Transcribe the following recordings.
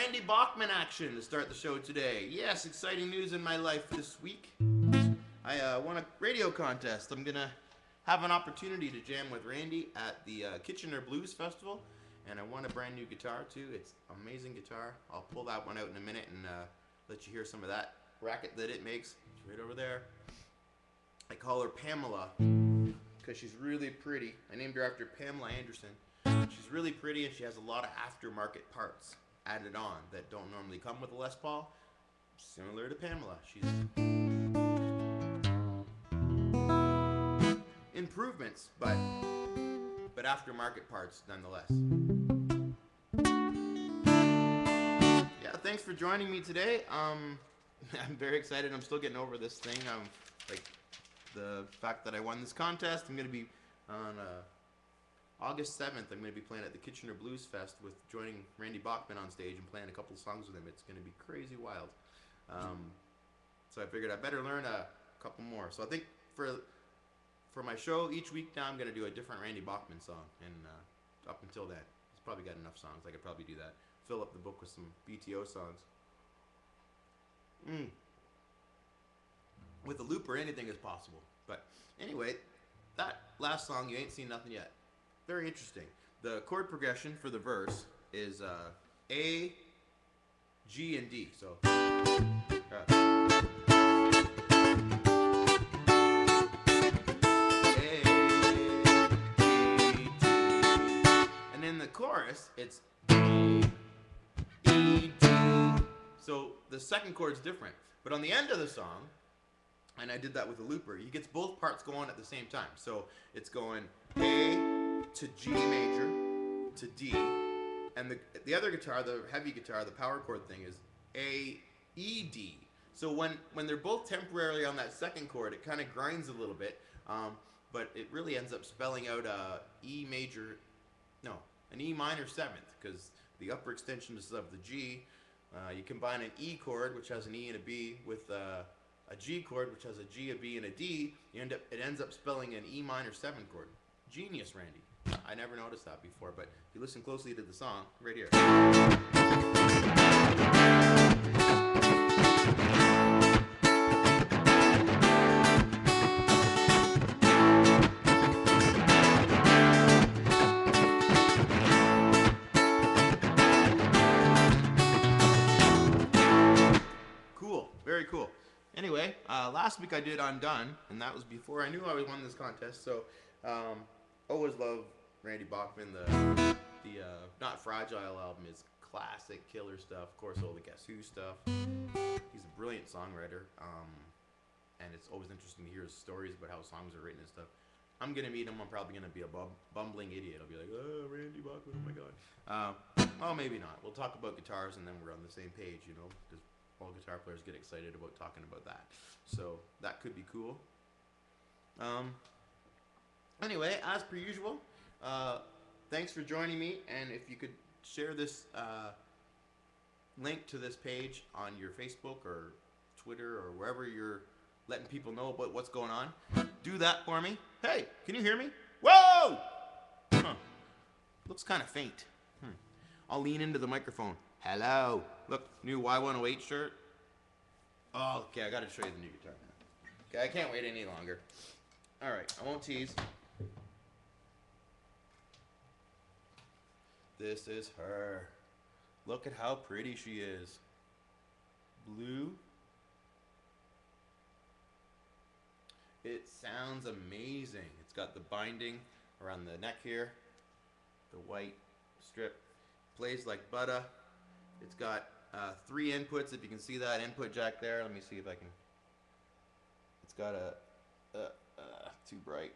Randy Bachman action to start the show today. Yes, exciting news in my life this week. I won a radio contest. I'm going to have an opportunity to jam with Randy at the Kitchener Blues Festival. And I won a brand new guitar too. It's an amazing guitar. I'll pull that one out in a minute and let you hear some of that racket that it makes. It's right over there. I call her Pamela because she's really pretty. I named her after Pamela Anderson. She's really pretty and she has a lot of aftermarket parts added on that don't normally come with a Les Paul. Similar to Pamela. She's improvements, but aftermarket parts nonetheless. Yeah, thanks for joining me today. I'm very excited. I'm still getting over this thing. Like the fact that I won this contest. I'm going to be on August 7th. I'm going to be playing at the Kitchener Blues Fest with joining Randy Bachman on stage and playing a couple of songs with him. It's going to be crazy wild. So I figured I better learn a couple more. So I think for my show each week now, I'm going to do a different Randy Bachman song. And up until then, he's probably got enough songs. I could probably do that. Fill up the book with some BTO songs. With a looper, anything is possible. But anyway, that last song, You Ain't Seen Nothing Yet. Very interesting. The chord progression for the verse is A, G, and D. So, A, G, D. And in the chorus, it's A, E, D. So the second chord's different. But on the end of the song, and I did that with a looper, he gets both parts going at the same time. So it's going A to G major to D, and the other guitar, the heavy guitar, the power chord thing is A, E, D. So when they're both temporarily on that second chord, it kind of grinds a little bit, but it really ends up spelling out an E minor seventh, because the upper extension is of the G. You combine an E chord, which has an E and a B, with a G chord, which has a G, a B, and a D. It ends up spelling an E minor 7 chord. Genius, Randy. I never noticed that before, but if you listen closely to the song, right here. Cool, very cool. Anyway, last week I did Undone, and that was before I knew I won this contest, so always love Randy Bachman. The Not Fragile album is classic killer stuff. Of course, all the Guess Who stuff. He's a brilliant songwriter, and it's always interesting to hear his stories about how songs are written and stuff. I'm going to meet him. I'm probably going to be a bumbling idiot. I'll be like, oh, Randy Bachman, oh my God. Oh, maybe not. We'll talk about guitars, and then we're on the same page, you know, because all guitar players get excited about talking about that. So that could be cool. Anyway, as per usual, thanks for joining me, and if you could share this link to this page on your Facebook or Twitter or wherever you're letting people know about what's going on, do that for me. Hey, can you hear me? Whoa! Looks kind of faint. I'll lean into the microphone. Hello. Look, new Y108 shirt. Oh, okay, I gotta show you the new guitar now. Okay, I can't wait any longer. Alright, I won't tease. This is her. Look at how pretty she is. Blue. It sounds amazing. It's got the binding around the neck here. The white strip. Plays like butter. It's got 3 inputs, if you can see that input jack there. Let me see if I can. It's got too bright.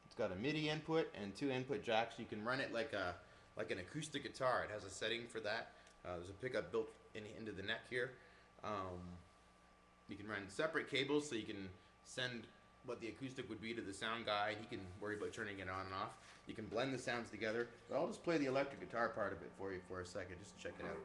It's got a MIDI input and 2 input jacks. You can run it like an acoustic guitar. It has a setting for that. There's a pickup built into the neck here. You can run separate cables, so you can send what the acoustic would be to the sound guy, and he can worry about turning it on and off. You can blend the sounds together. But I'll just play the electric guitar part of it for you for a second, just to check it out.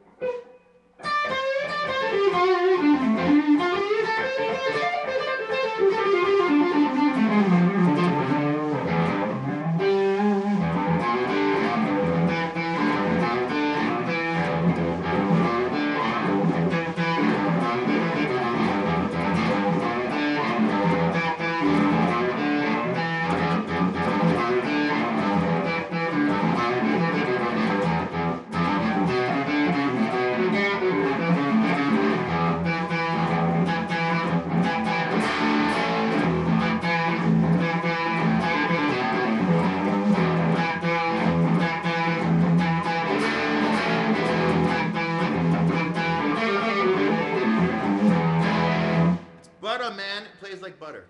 like butter.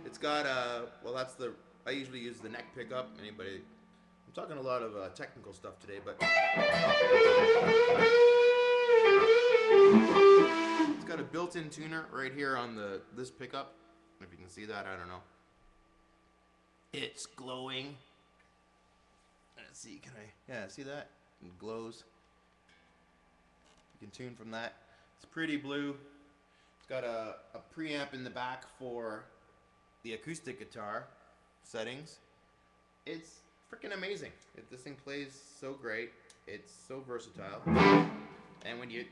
It's got well, that's the I usually use the neck pickup. Anybody? I'm talking a lot of technical stuff today, but it's got a built-in tuner right here on this pickup. If you can see that, I don't know. It's glowing. Let's see, can I? Yeah, see that? It glows. You can tune from that. It's pretty blue. It's got a preamp in the back for the acoustic guitar settings. It's freaking amazing. This thing plays so great. It's so versatile. And when you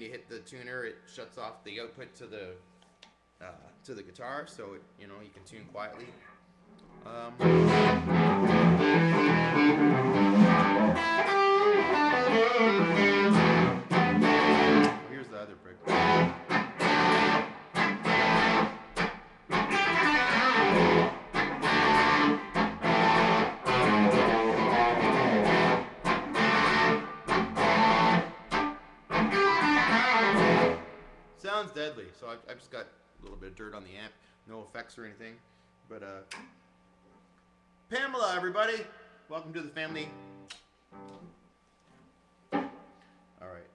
hit the tuner, it shuts off the output to the guitar, so it, you can tune quietly. Here's the other brick. Sounds deadly. So I've just got a little bit of dirt on the amp, no effects or anything, but Pamela, everybody, welcome to the family. All right,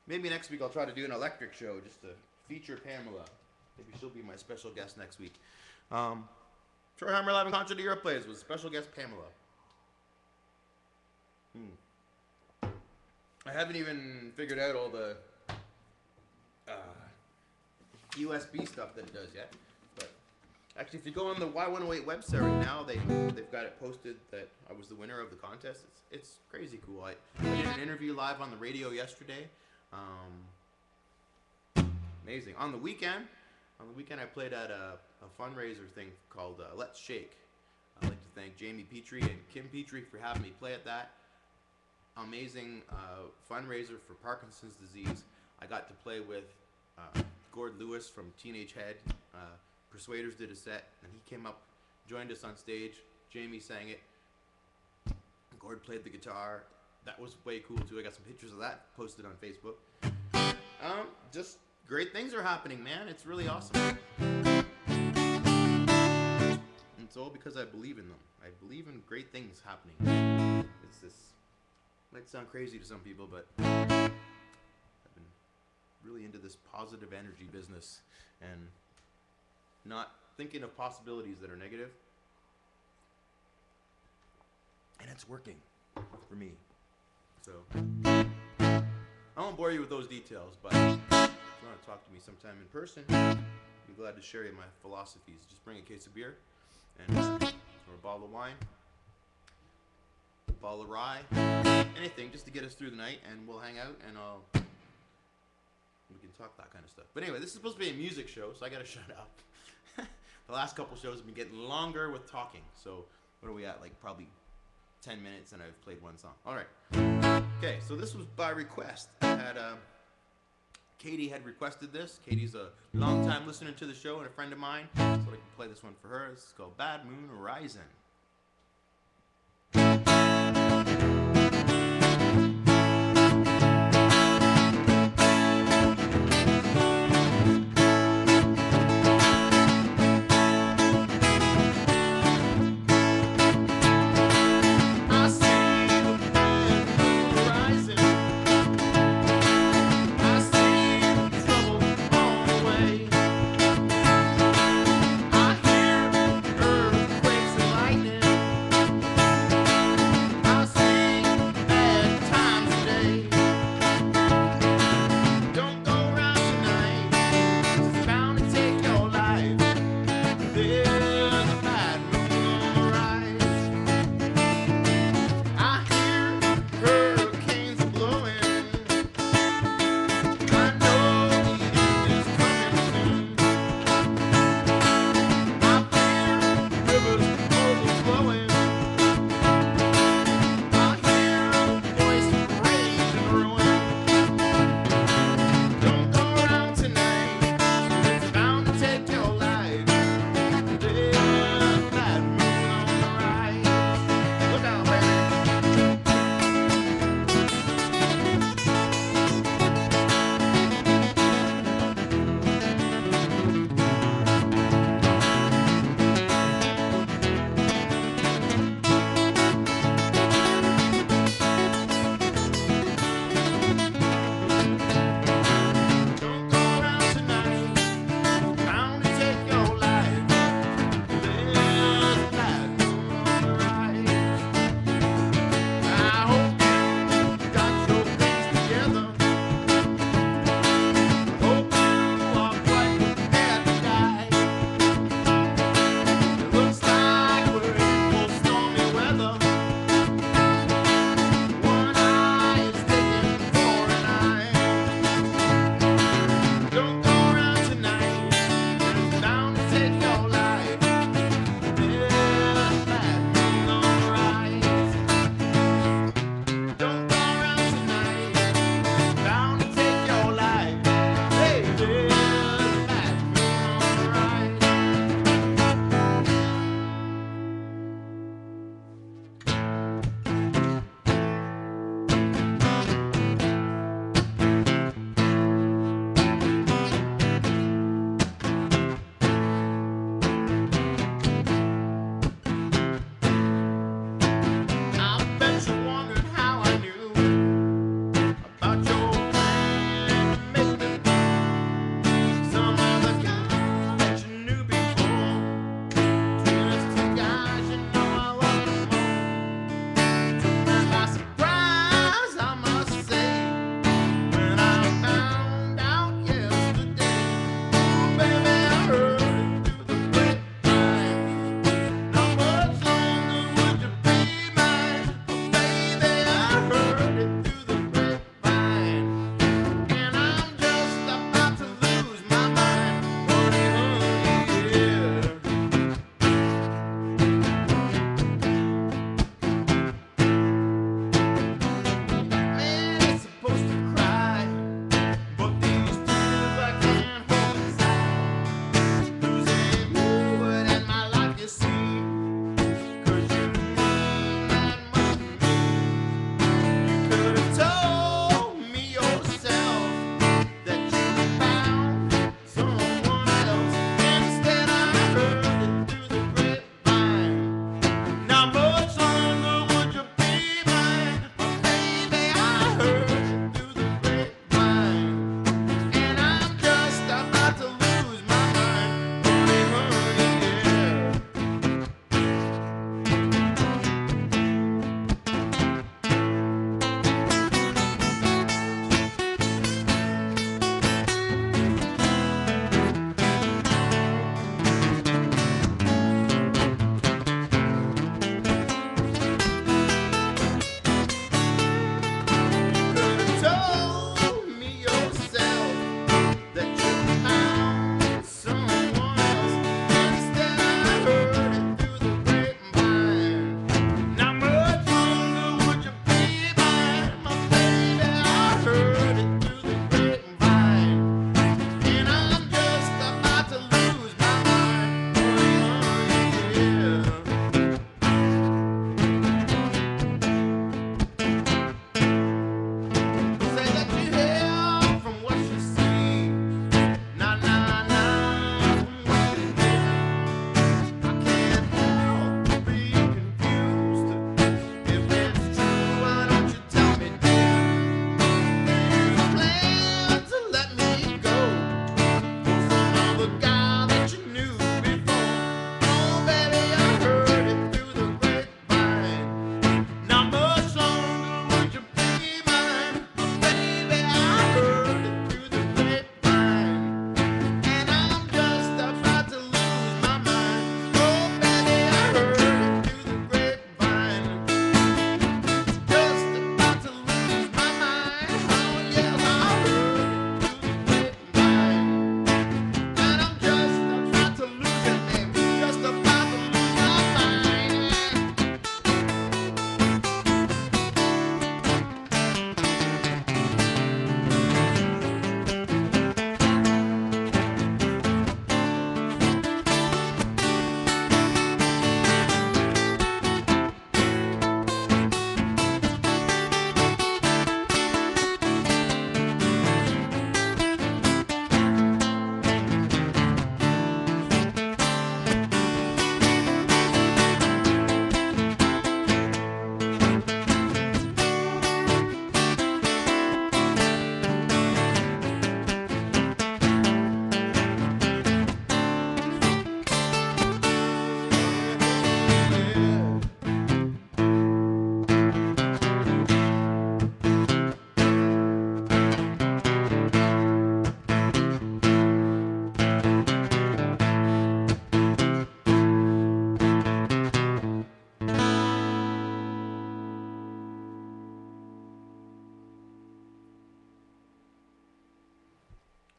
maybe next week I'll try to do an electric show just to feature Pamela. Maybe she'll be my special guest next week. Troyhammer Live in Concert at Europe Plays with special guest Pamela. I haven't even figured out all the USB stuff that it does yet, but actually, if you go on the Y108 website right now, they've got it posted that I was the winner of the contest. It's crazy cool. I did an interview live on the radio yesterday. Amazing. On the weekend, I played at a fundraiser thing called Let's Shake. I'd like to thank Jamie Petrie and Kim Petrie for having me play at that amazing fundraiser for Parkinson's disease. I got to play with Gord Lewis from Teenage Head. Persuaders did a set, and he came up, joined us on stage. Jamie sang it. Gord played the guitar. That was way cool too. I got some pictures of that posted on Facebook. Just great things are happening, man. It's really awesome. And it's all because I believe in them. I believe in great things happening. It's this might sound crazy to some people, but I've been really into this positive energy business and not thinking of possibilities that are negative. And it's working for me. So I won't bore you with those details, but if you want to talk to me sometime in person, I'd be glad to share you my philosophies. Just bring a case of beer and or a bottle of wine, a bottle of rye, anything just to get us through the night, and we'll hang out and we can talk that kind of stuff. But anyway, this is supposed to be a music show, so I gotta shut up. The last couple shows have been getting longer with talking. So what are we at? Like probably 10 minutes, and I've played one song. All right. Okay, so this was by request. I had Katie had requested this. Katie's a long-time listener to the show and a friend of mine, so I can play this one for her. This is called Bad Moon Rising. Light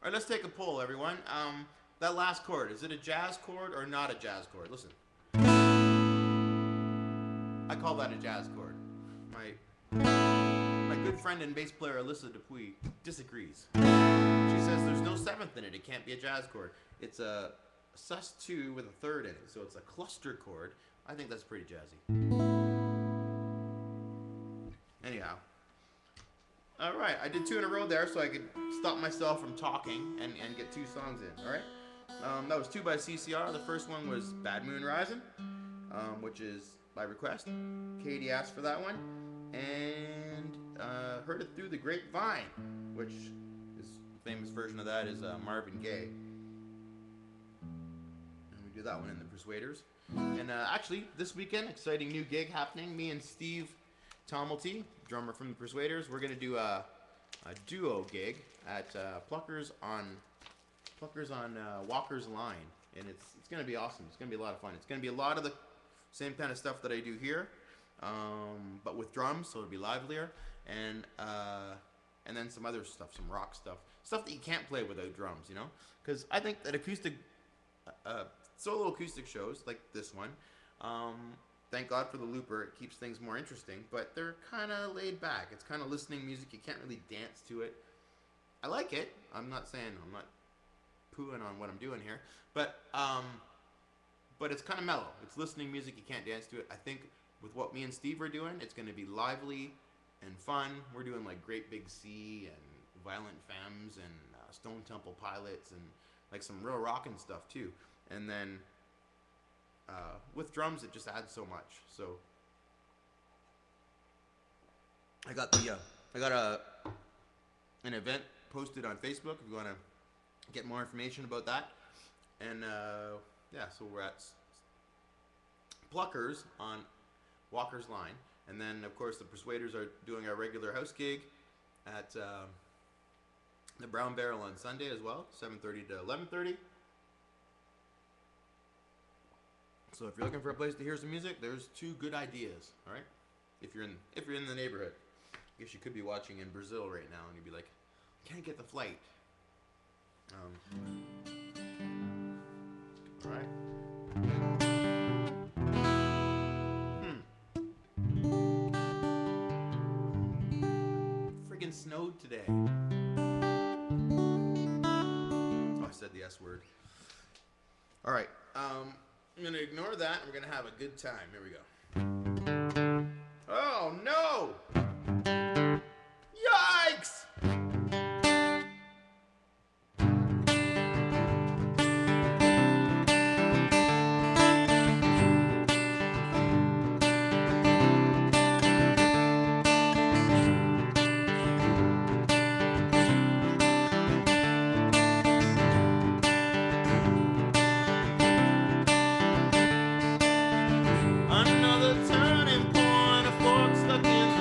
All right, let's take a poll, everyone. That last chord, is it a jazz chord or not a jazz chord? Listen. I call that a jazz chord. My good friend and bass player Alyssa Dupuy disagrees. She says there's no seventh in it. It can't be a jazz chord. It's a sus2 with a third in it, so it's a cluster chord. I think that's pretty jazzy. Anyhow. All right, I did 2 in a row there so I could stop myself from talking and get 2 songs in, all right? That was 2 by CCR. The first one was Bad Moon Rising, which is by request. Katie asked for that one. And Heard It Through the Grapevine, which is the famous version of that is Marvin Gaye. And we do that one in the Persuaders. And actually, this weekend, exciting new gig happening. Me and Steve Tomelty, drummer from the Persuaders, we're going to do a duo gig at Pluckers on Walker's Line. And it's going to be awesome. It's going to be a lot of fun. It's going to be a lot of the same kind of stuff that I do here. But with drums, so it'll be livelier, and then some other stuff, some rock stuff that you can't play without drums, you know. Because I think that solo acoustic shows like this one, thank God for the looper, it keeps things more interesting. But they're kind of laid back. It's kind of listening music. You can't really dance to it. I like it. I'm not pooing on what I'm doing here, but it's kind of mellow. It's listening music. You can't dance to it. I think with what me and Steve are doing, it's going to be lively and fun. We're doing like Great Big Sea and Violent Femmes and Stone Temple Pilots and like some real rockin' stuff too. And then with drums, it just adds so much. So I got an event posted on Facebook if you want to get more information about that. And yeah, so we're at Pluckers on Walker's Line, and then of course the Persuaders are doing our regular house gig at the Brown Barrel on Sunday as well, 7:30 to 11:30. So if you're looking for a place to hear some music, there's 2 good ideas. All right, if you're in the neighborhood, I guess you could be watching in Brazil right now, and you'd be like, can't get the flight. All right. Friggin' snowed today. Oh, I said the S word. All right. I'm gonna ignore that. We're gonna have a good time. Here we go. Oh no! Yikes! Another turning point, a fork stuck in the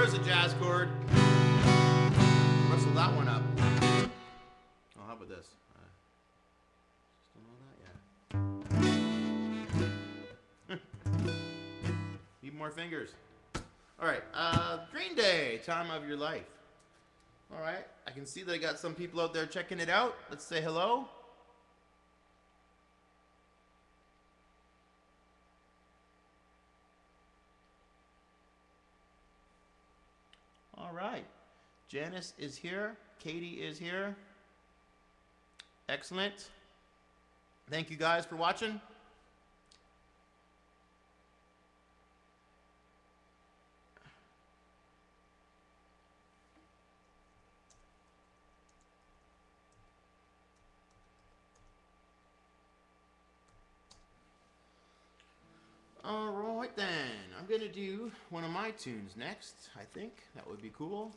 there's a jazz chord. Rustle that one up. Oh, how about this? Still know that? Yeah. Need more fingers. All right. Green Day, Time of Your Life. All right. I can see that I got some people out there checking it out. Let's say hello. All right. Janice is here. Katie is here. Excellent. Thank you guys for watching. Alright then, I'm gonna do one of my tunes next. I think that would be cool.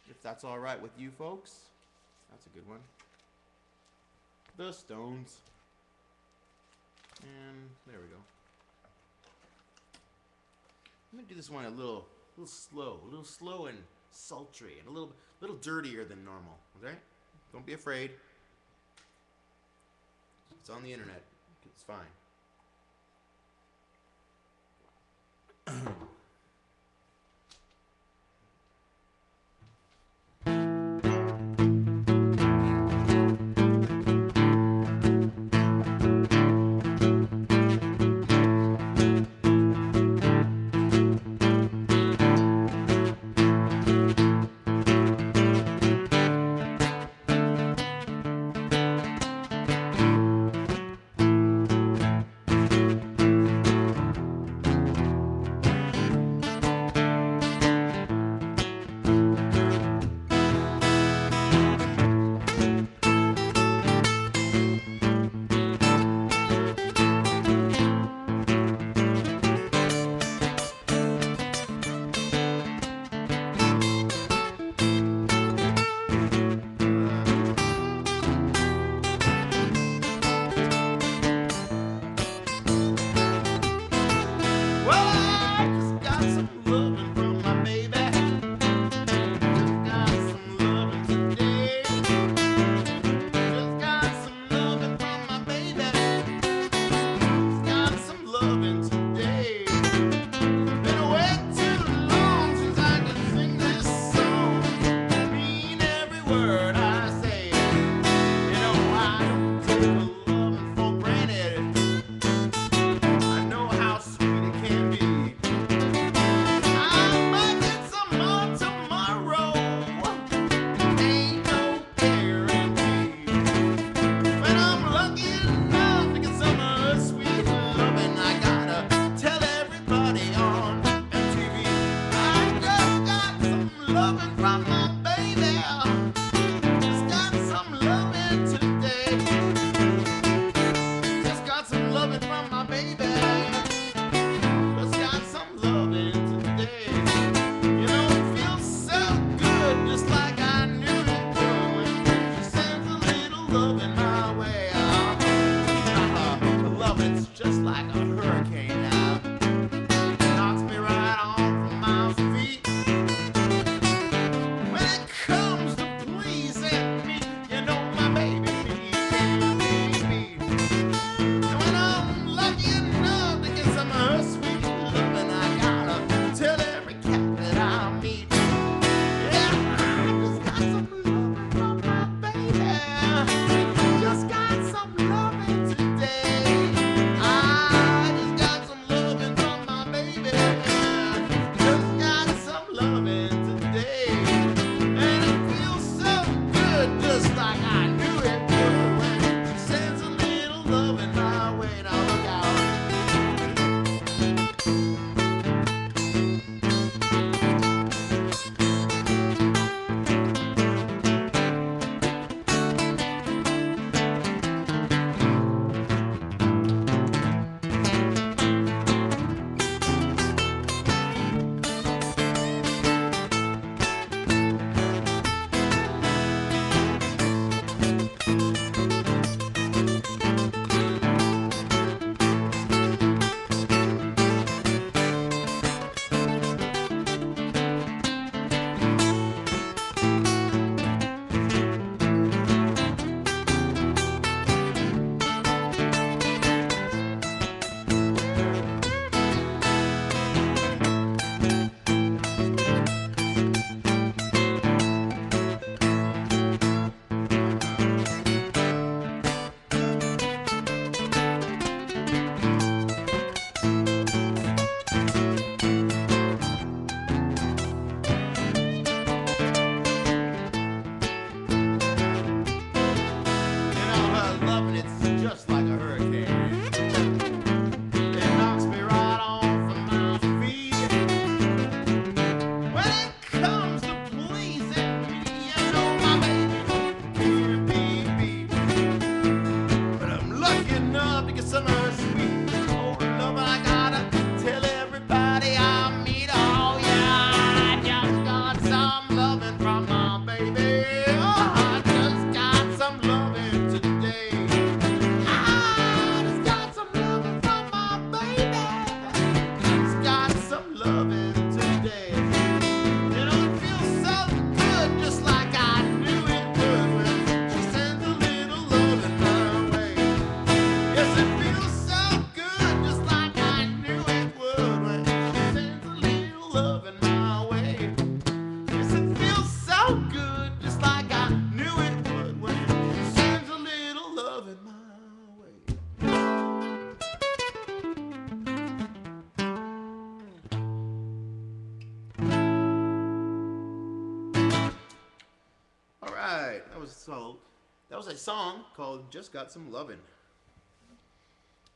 If that's alright with you folks. That's a good one. The Stones. And there we go. I'm gonna do this one a little slow and sultry, and a little dirtier than normal. Okay? Don't be afraid. It's on the internet. It's fine. So that was a song called "Just Got Some Lovin',"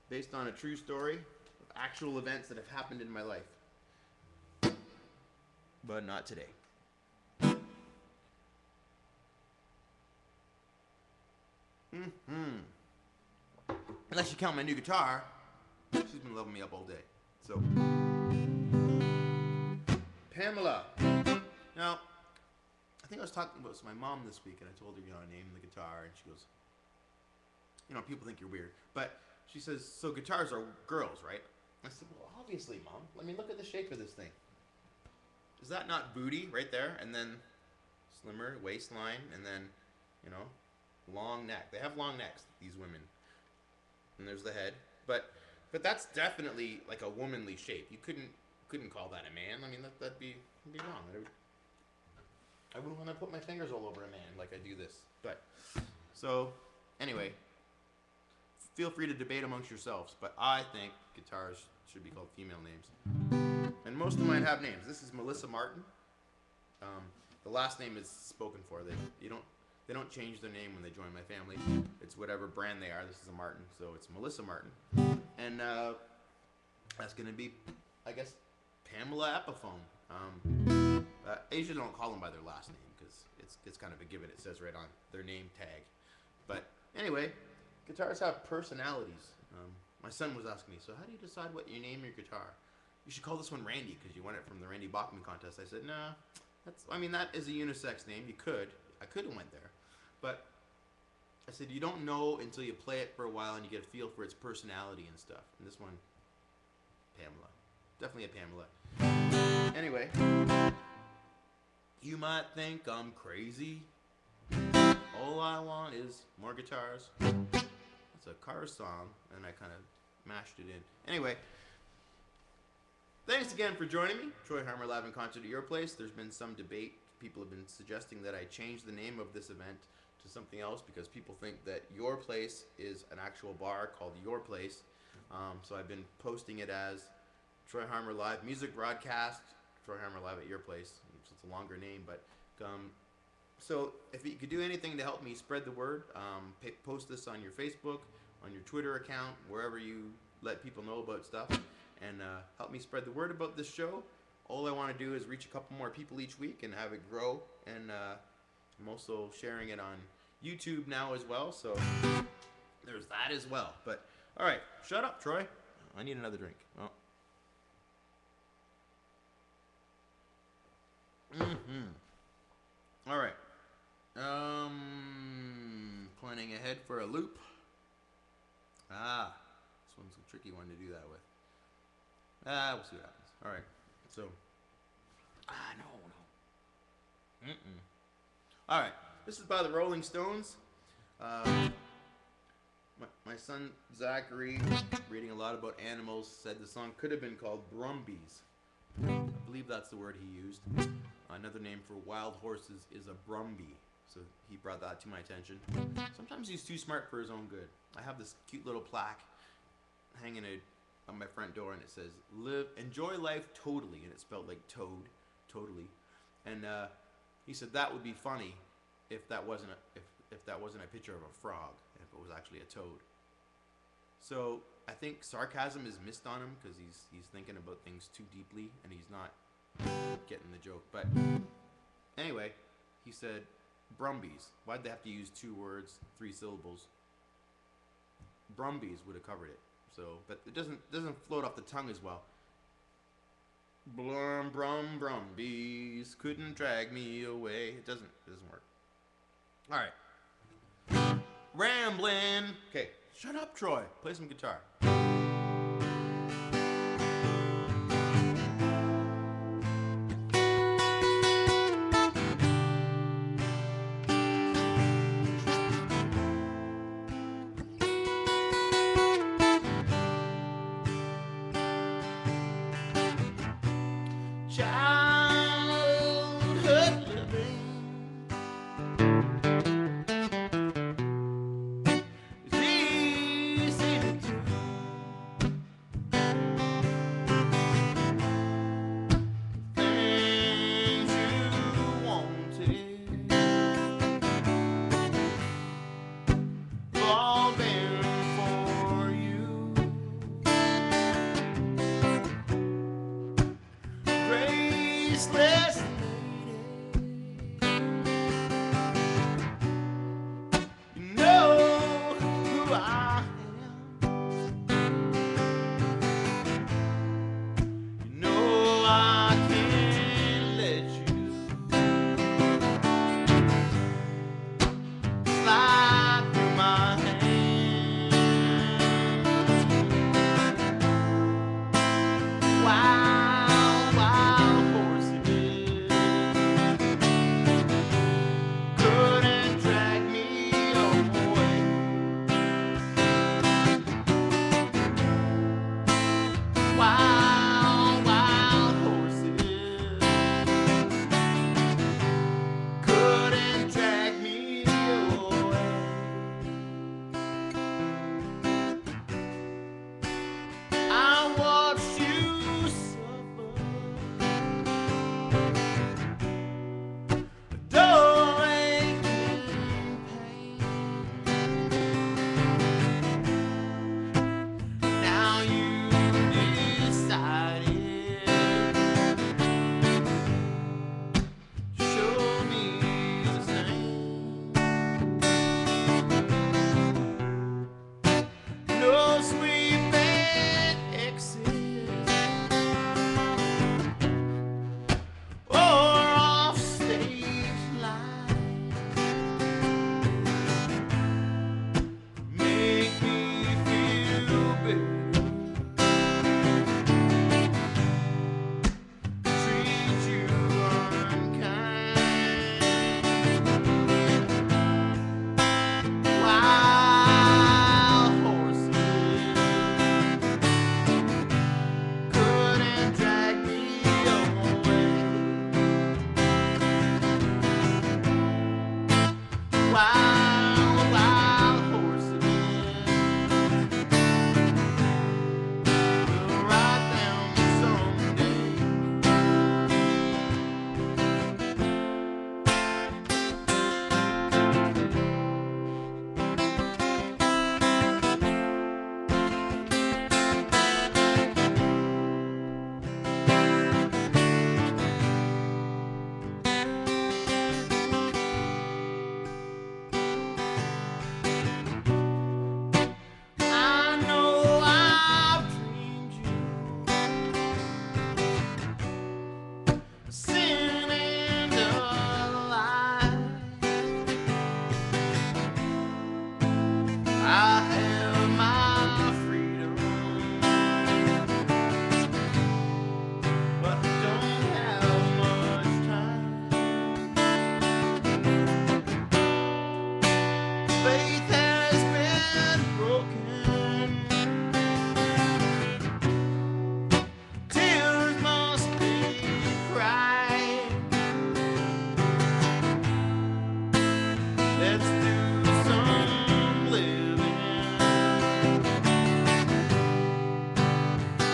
based on a true story of actual events that have happened in my life, but not today. Mm-hmm. Unless you count my new guitar, she's been loving me up all day. So, Pamela. Now, I think I was talking about my mom this week, and I told her, I named the guitar, and she goes, people think you're weird, but she says, so guitars are girls, right? I said, well, obviously, Mom. I mean, look at the shape of this thing. Is that not booty right there, and then slimmer waistline, and then, long neck. They have long necks, these women. And there's the head, but that's definitely like a womanly shape. You couldn't call that a man. I mean, that'd be wrong. I wouldn't want to put my fingers all over a man like I do this. But so anyway, feel free to debate amongst yourselves. But I think guitars should be called female names, and most of mine have names. This is Melissa Martin. The last name is spoken for. They don't change their name when they join my family. It's whatever brand they are. This is a Martin, so it's Melissa Martin. And that's going to be, I guess, Pamela Epiphone. I usually don't call them by their last name because it's kind of a given. It says right on their name tag. But anyway, guitars have personalities. My son was asking me, so how do you decide what you name your guitar? You should call this one Randy because you won it from the Randy Bachman contest. I said, no, that is a unisex name. I could have went there. But I said, you don't know until you play it for a while and you get a feel for its personality and stuff. And this one, Pamela. Definitely a Pamela. Anyway, you might think I'm crazy. All I want is more guitars. It's a Cars song, and I kind of mashed it in. Anyway, thanks again for joining me. Troy Harmer live in concert at your place. There's been some debate. People have been suggesting that I change the name of this event to something else because people think that Your Place is an actual bar called Your Place. So I've been posting it as Troy Harmer Live Music Broadcast, Troy Harmer Live at Your Place. It's a longer name, but so if you could do anything to help me spread the word, post this on your Facebook, on your Twitter account, wherever you let people know about stuff, and help me spread the word about this show. All I want to do is reach a couple more people each week and have it grow, and I'm also sharing it on YouTube now as well, so there's that as well. But all right, shut up, Troy. I need another drink. Oh. All right. Planning ahead for a loop. This one's a tricky one to do that with. We'll see what happens. All right. So. No. All right. This is by the Rolling Stones. My son Zachary, reading a lot about animals, said the song could have been called Brumbies. I believe that's the word he used. Another name for wild horses is a Brumby. So he brought that to my attention. Sometimes he's too smart for his own good. I have this cute little plaque hanging on my front door, and it says, enjoy life totally, and it's spelled like toad, totally. And he said that would be funny if that wasn't a picture of a frog, and if it was actually a toad. So I think sarcasm is missed on him because he's thinking about things too deeply, and he's not getting the joke. But anyway, he said Brumbies. Why'd they have to use 2 words, 3 syllables? Brumbies would have covered it. So, but it doesn't float off the tongue as well. Blum brum Brumbies couldn't drag me away. It doesn't work. All right. Rambling. Okay, shut up, Troy. Play some guitar. Childhood living is easy to do. Things you wanted I have my freedom, but don't have much time. Faith has been broken. Tears must be cried. Let's do some living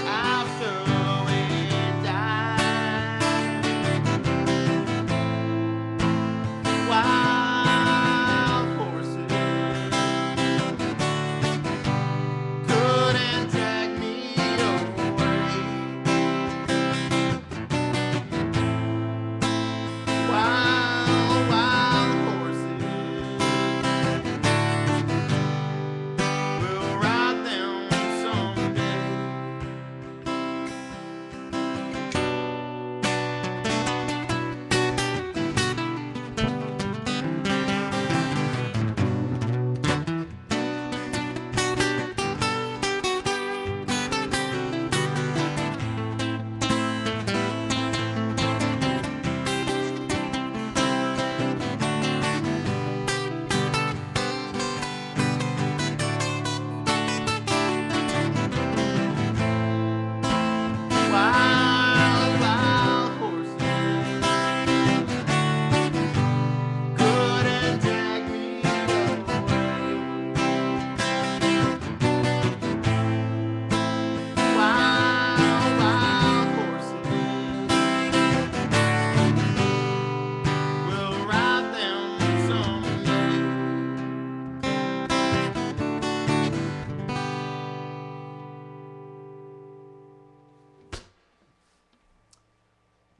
after we die. Wild horses couldn't drag me away. Wild horses will ride them someday. Wild horses couldn't drag me away. Wild horses will ride them someday.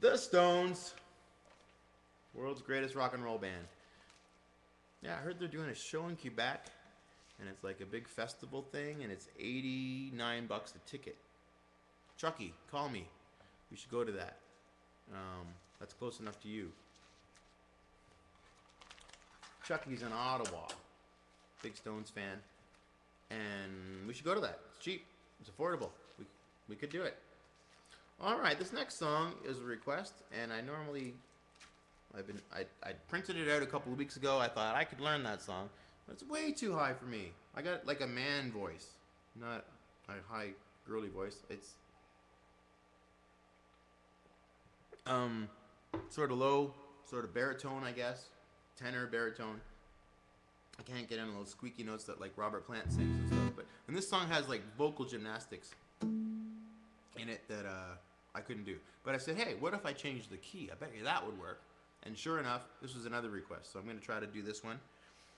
The Stones, world's greatest rock and roll band. Yeah, I heard they're doing a show in Quebec, and it's like a big festival thing, and it's $89 a ticket. Chucky, call me. We should go to that. That's close enough to you. Chucky's in Ottawa. Big Stones fan. And we should go to that. It's cheap. It's affordable. We could do it. Alright, this next song is a request, and I printed it out a couple of weeks ago. I thought I could learn that song, but it's way too high for me. I got like a man voice, not a high girly voice. It's sort of low, sort of baritone, I guess, tenor baritone. I can't get into those squeaky notes that like Robert Plant sings and stuff. And this song has like vocal gymnastics in it that I couldn't do. But I said, hey, what if I changed the key? I bet you that would work. And sure enough, this was another request. So I'm going to try to do this one.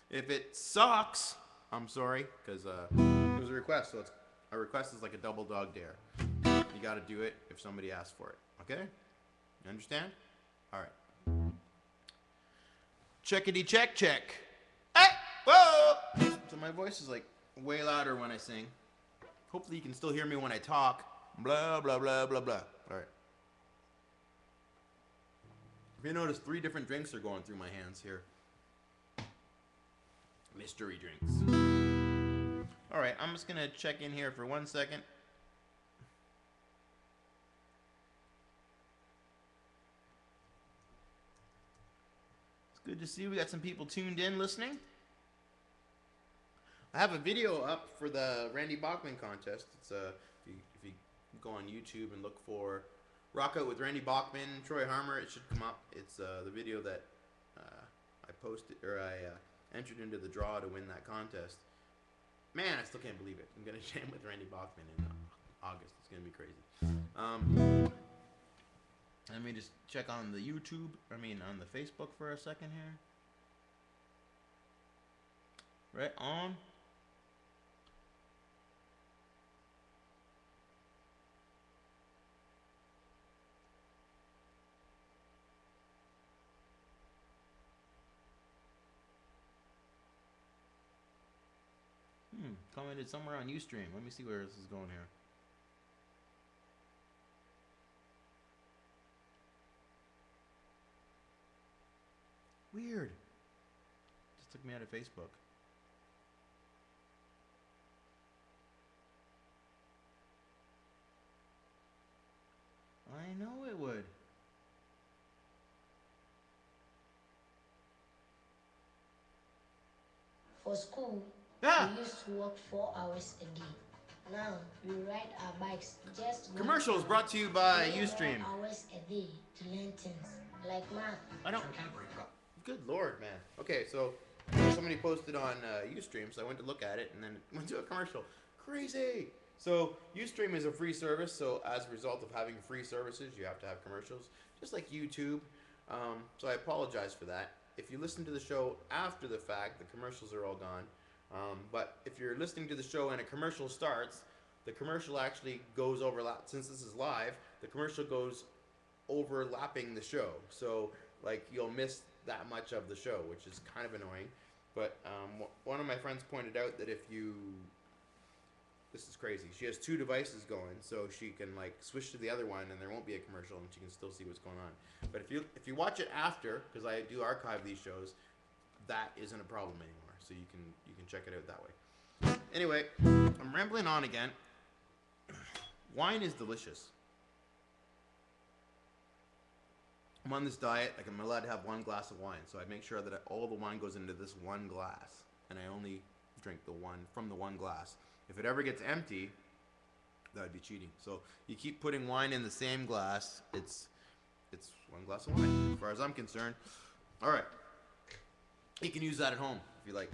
If it sucks, I'm sorry, because it was a request. So a request is like a double dog dare. You got to do it if somebody asks for it. Okay? You understand? All right. Checkity check check. Hey! Whoa! So my voice is like way louder when I sing. Hopefully you can still hear me when I talk. Blah, blah, blah, blah, blah. All right. If you notice, 3 different drinks are going through my hands here. Mystery drinks. All right, I'm just going to check in here for 1 second. It's good to see we got some people tuned in listening. I have a video up for the Randy Bachman contest. It's if you go on YouTube and look for Rock Out with Randy Bachman, Troy Harmer, it should come up. It's the video that I posted, or I entered into the draw to win that contest. Man, I still can't believe it. I'm gonna jam with Randy Bachman in August. It's gonna be crazy. Let me just check on the YouTube. On the Facebook for a second here. Right on. Commented somewhere on Ustream. Let me see where this is going here. Weird. Just took me out of Facebook. For school, Yeah. we used to work 4 hours a day. Now we ride our bikes just 1 Commercials hour, brought to you by 3 more Ustream. hours a day to learn things like math. I don't. Good lord, man. Okay, so somebody posted on Ustream, so I went to look at it and then went to a commercial. Crazy. So Ustream is a free service. So as a result of having free services, you have to have commercials, just like YouTube. So I apologize for that. If you listen to the show after the fact, the commercials are all gone. But if you're listening to the show and a commercial starts, the commercial actually goes overlap. Since this is live, the commercial goes overlapping the show. So like you'll miss that much of the show, which is kind of annoying. But one of my friends pointed out that if you, this is crazy. She has 2 devices going, so she can like switch to the other one, and there won't be a commercial, and she can still see what's going on. But if you watch it after, because I do archive these shows, that isn't a problem anymore. So you can check it out that way. Anyway, I'm rambling on again. Wine is delicious. I'm on this diet, like I'm allowed to have 1 glass of wine, so I make sure that all the wine goes into this 1 glass, and I only drink the one from the 1 glass. If it ever gets empty, that would be cheating. So you keep putting wine in the same glass. It's 1 glass of wine, as far as I'm concerned. All right, you can use that at home if you like.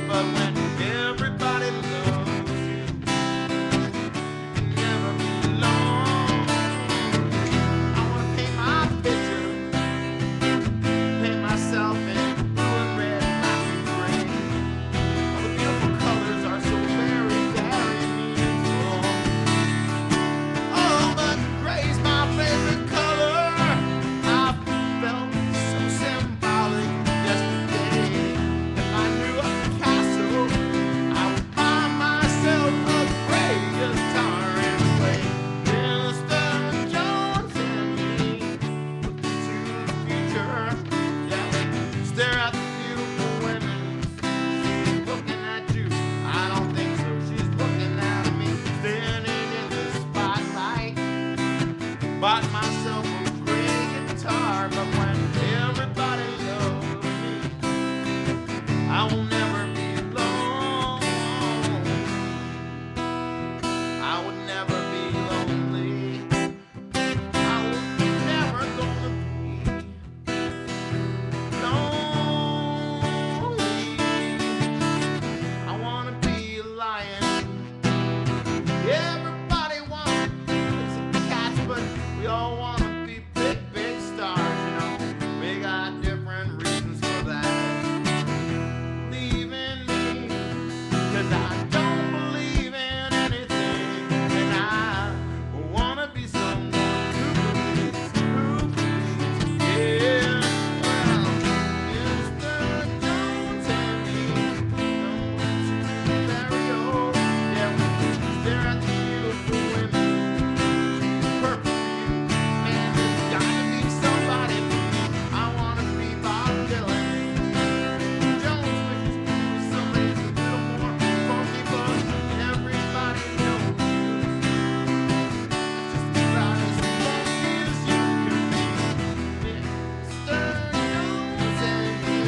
But when 'cause I don't believe in anything, and I wanna be someone who believes, yeah. Well, Mr. Jones and me, very old, yeah, we stare at the beautiful women, perfect view. Man, there's gotta be somebody for me. I wanna be Bob Dylan. Jones wishes he was somebody a little more funky, but everybody knows just about as funky as you can be. Mr. Jones and me,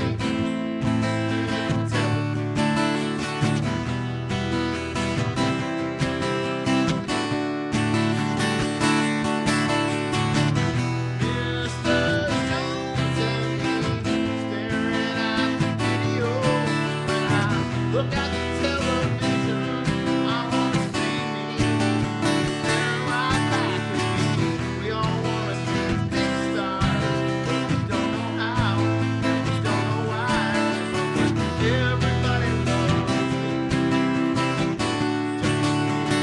tell Mr. Jones and me, staring at the video. When I look at the television, I wanna see me staring right back at me. We all wanna be big stars, but we don't know how, and we don't know why. But everybody loves me, just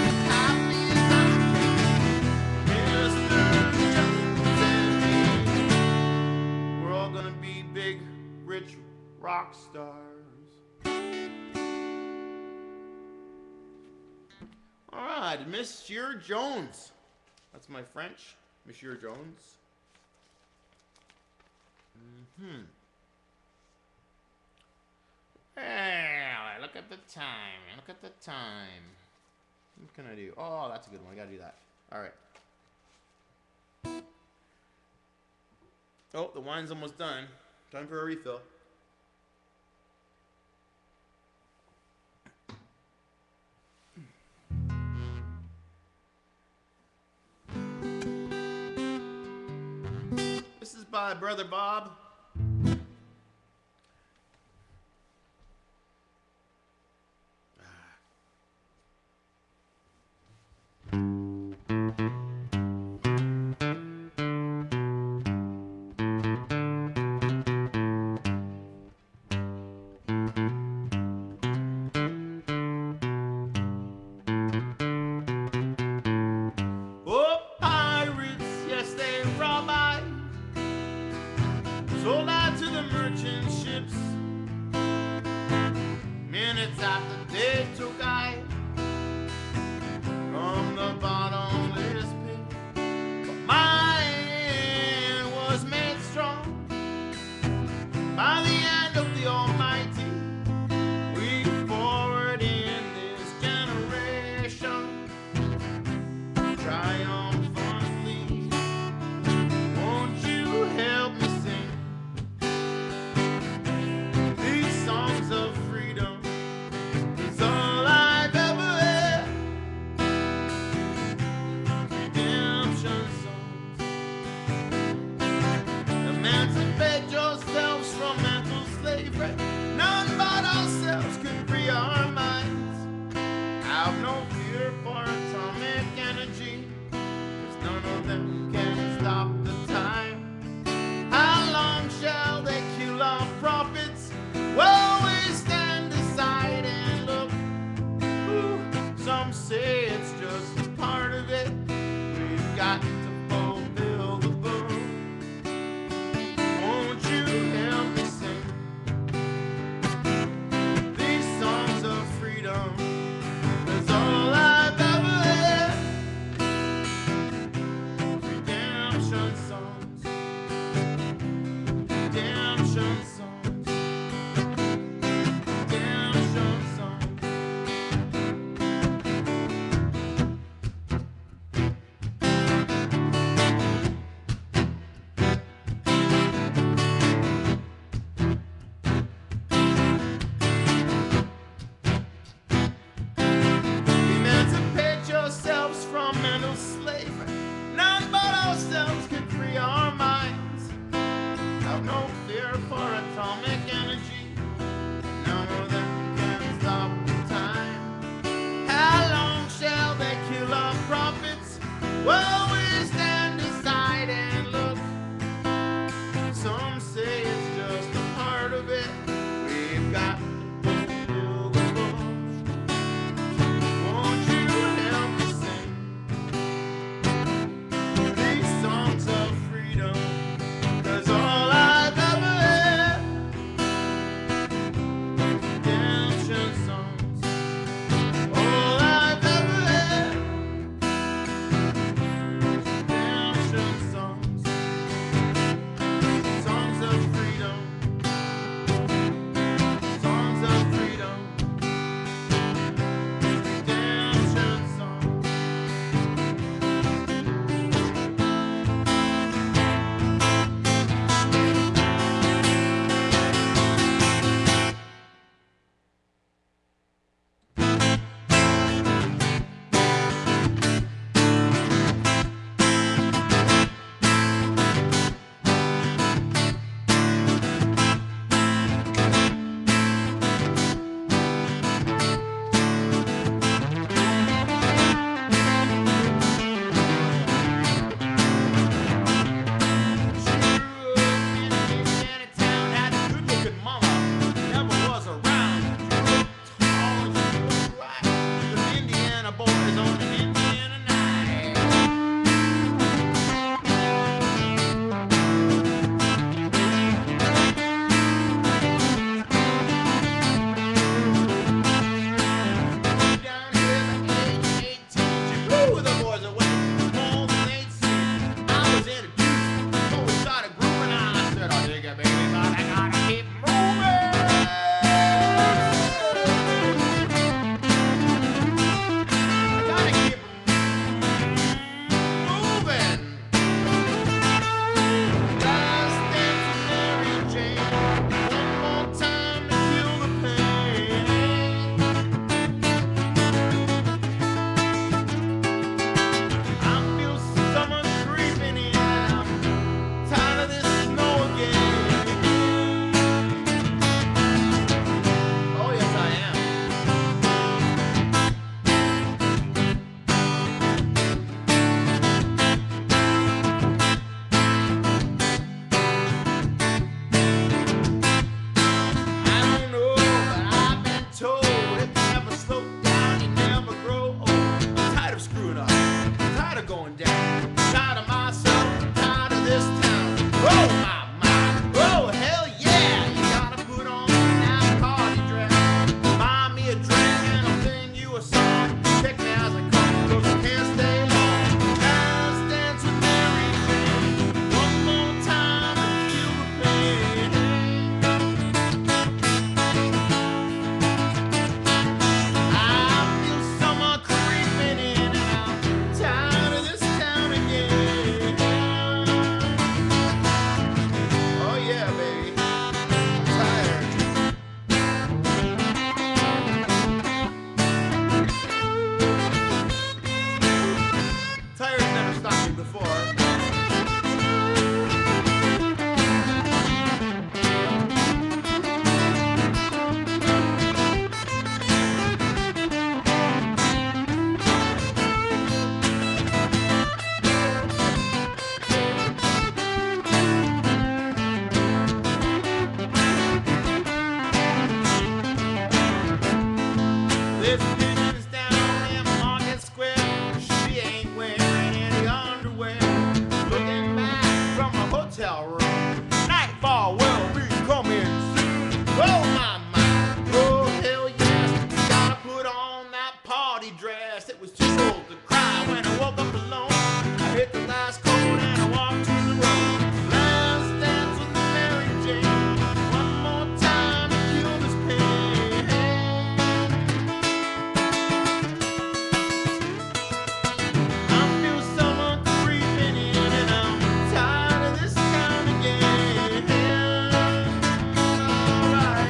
as happy as I can be. Mr. Jones and me, we're all gonna be big, rich rock stars. All right, Monsieur Jones. That's my French, Monsieur Jones. Well, look at the time. Look at the time. What can I do? Oh, that's a good one. I gotta do that. All right. Oh, the wine's almost done. Time for a refill. This is by Brother Bob. Oh, pirates, yes, they rob I. Sold out to the merchant ships. Minutes after they took I from the bottomless pit. But mine was made strong by the hand of the Almighty. We forward in this generation triumphantly. Won't you help me sing these songs of freedom? It's all I've ever had. Redemption songs. Emancipate yourselves from mental slavery. None but ourselves can free our minds. Have no fear for atomic energy, 'cause none of them can stop the time. How long shall they kill our prophets? Well, we stand aside and look. Ooh, some say it's just a part of it. We've got to fulfill the book. Won't you help me sing these songs of freedom? That's all I've ever had. Redemption songs. Redemption songs. Redemption songs. Emancipate yourselves from mental slavery. None but ourselves can free our minds. Have no fear for atomic energy. None of them can stop the time. How long shall they kill our prophets? Well, we stand aside and look. Some say it's just a part of it. We've got to fulfill the book. There's pigeons down in Market Square. She ain't wearing any underwear. Looking back from a hotel room. Nightfall will be coming soon. Oh my, oh hell yes. Gotta put on that party dress. It was too cold to cry when I woke up alone. I hit the last chord and I walked to the road. Last dance with Mary Jane. One more time to kill this pain. I feel summer creeping in and I'm tired of this town again. Alright.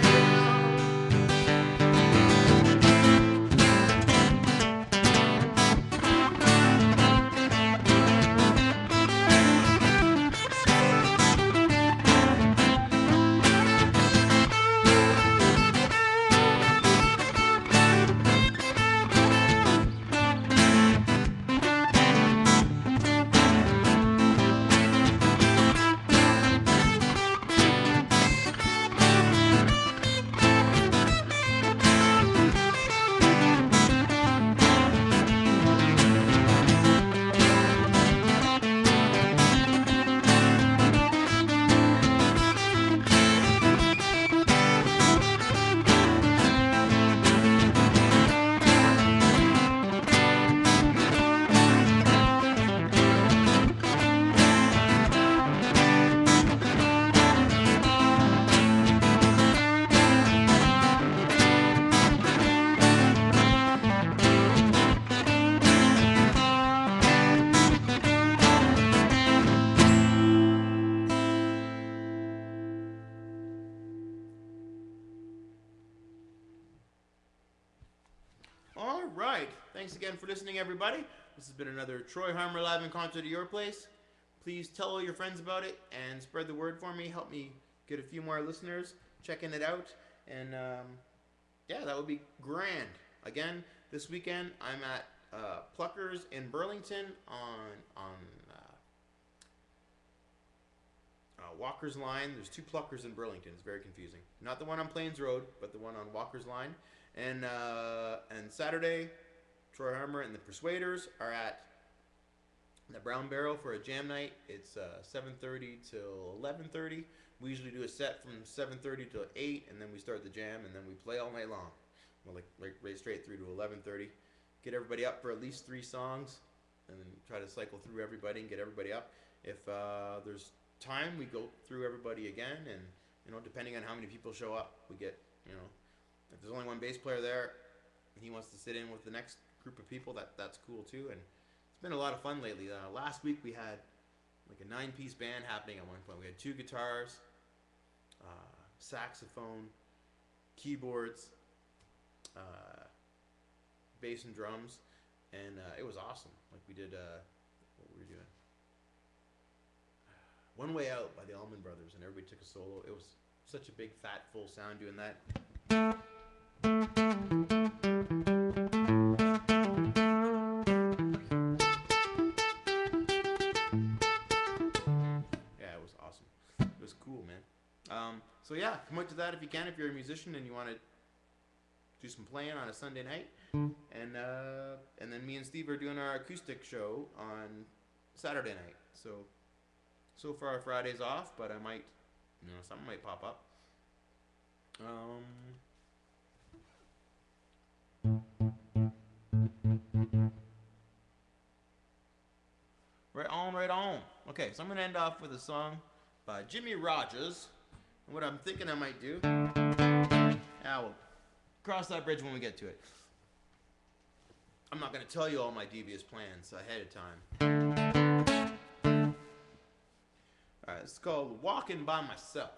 All right. Thanks again for listening, everybody. This has been another Troy Harmer Live in Concert at your place. Please tell all your friends about it and spread the word for me. Help me get a few more listeners checking it out. And yeah, that would be grand. Again, this weekend I'm at Pluckers in Burlington on Walker's Line. There's two Pluckers in Burlington. It's very confusing. Not the one on Plains Road, but the one on Walker's Line. And Saturday, Troy Harmer and the Persuaders are at the Brown Barrel for a jam night. It's 7:30 till 11:30. We usually do a set from 7:30 till 8, and then we start the jam, and then we play all night long. Well, like right straight through to 11:30. Get everybody up for at least 3 songs, and then try to cycle through everybody and get everybody up. If there's time, we go through everybody again, and depending on how many people show up, we get if there's only one bass player there, and he wants to sit in with the next group of people, that's cool too. And it's been a lot of fun lately. Last week we had like a 9-piece band happening at one point. We had 2 guitars, saxophone, keyboards, bass and drums, and it was awesome. Like we did, what were we doing? One Way Out by the Allman Brothers, and everybody took a solo. It was such a big, fat, full sound doing that. Yeah, it was awesome. It was cool, man. So yeah, come out to that if you can, if you're a musician and you want to do some playing on a Sunday night. And then me and Steve are doing our acoustic show on Saturday night. So far Friday's off, but I might, something might pop up. Right on. Okay, so I'm going to end off with a song by Jimmy Rogers. And what I'm thinking I might do, we'll cross that bridge when we get to it. I'm not going to tell you all my devious plans ahead of time. Alright, it's called Walking by Myself.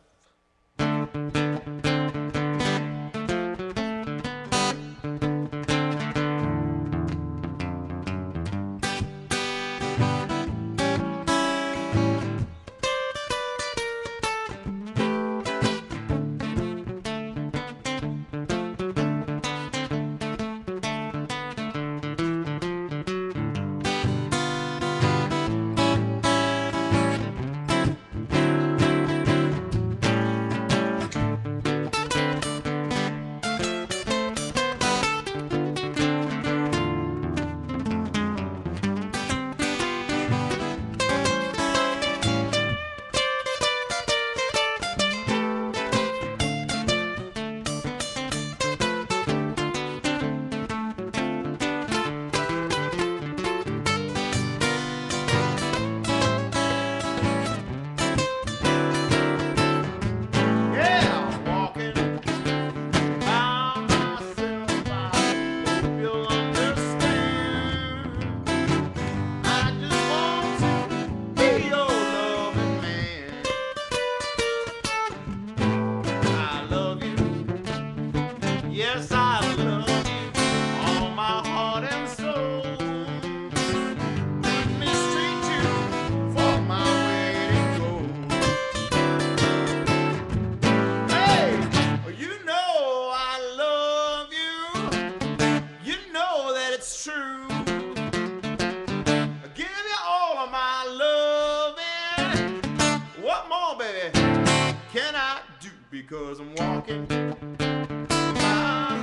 because I'm walking by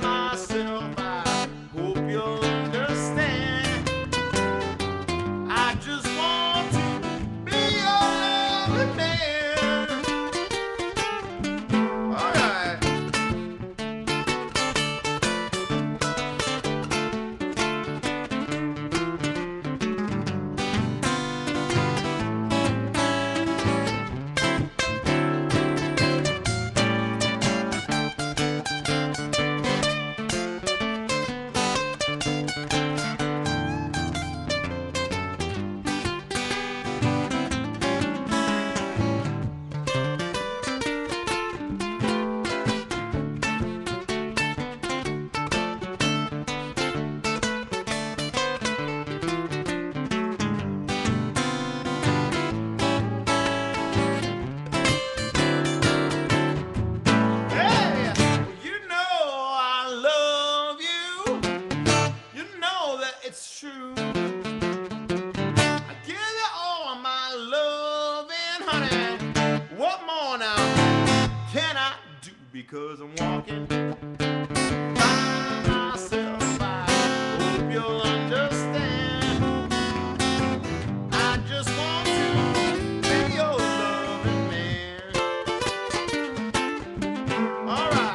myself. I hope you'll understand. I just want to be your loving man. All right. It's true. I give you all my love and honey. What more now can I do? Because I'm walking by myself. I hope you'll understand. I just want to be your loving man. All right.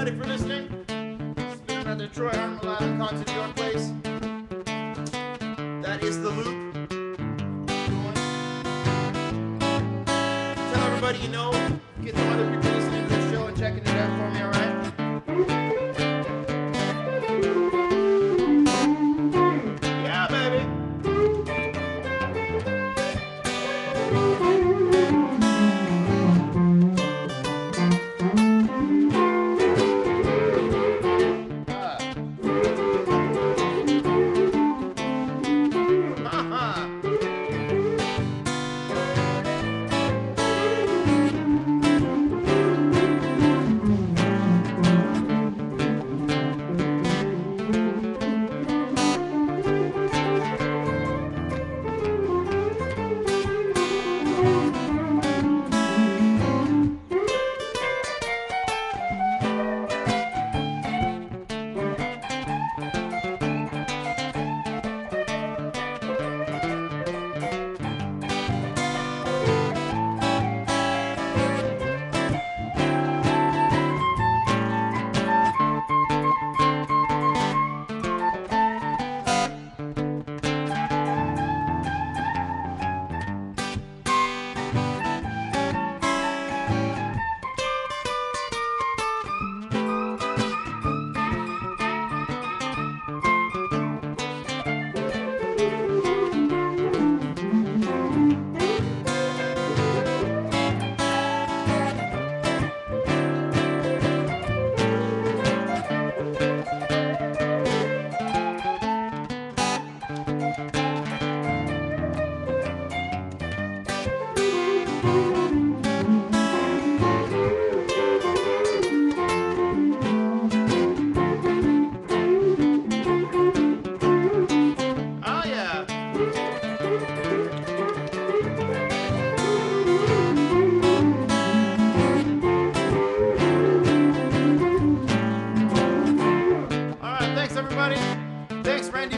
For listening. It's been another Troy Hartman Live and Concert New York Place. That is The Loop. Tell everybody you know. Get some other people listening to the show and checking it out for me, alright? Yeah, baby.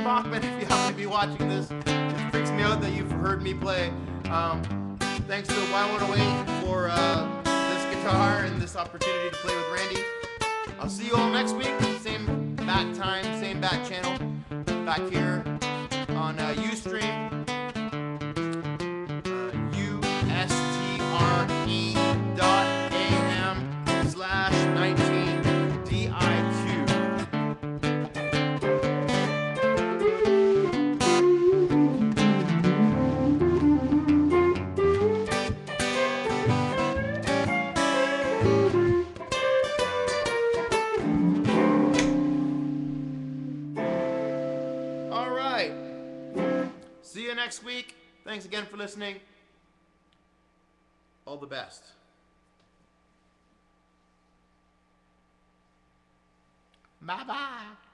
Bachman, if you happen to be watching this. It freaks me out that you've heard me play. Thanks to Y108 for this guitar and this opportunity to play with Randy. I'll see you all next week. Same bat time, same bat channel. Back here on Ustream. ustre.am/19di2. See you next week. Thanks again for listening. All the best. Bye-bye.